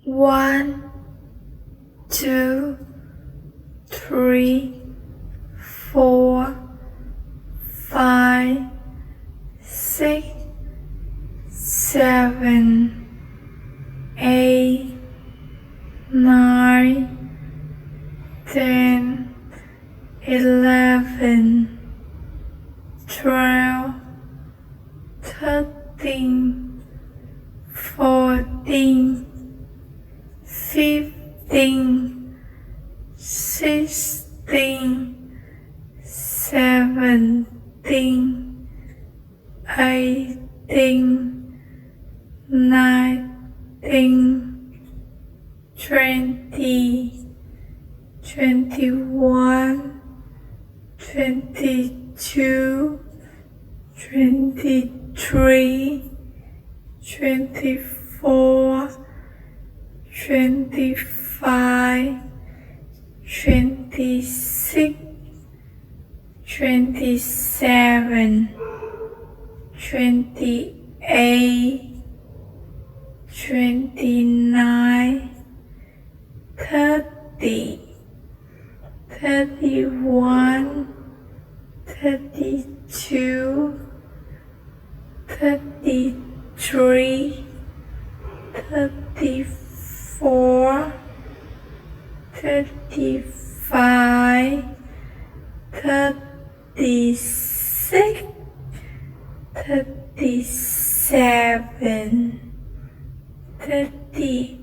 1, 2, 3, 4, 5, 6, 7, 8, 9, 10, 11, 12, 13, 14, 15, 16, 17, 18, 19, 20, 21, 22, 23, 24, 25, 26, 27, 28, 29, 30, 31, 32, 33, 34, 35, 36, 37, 38,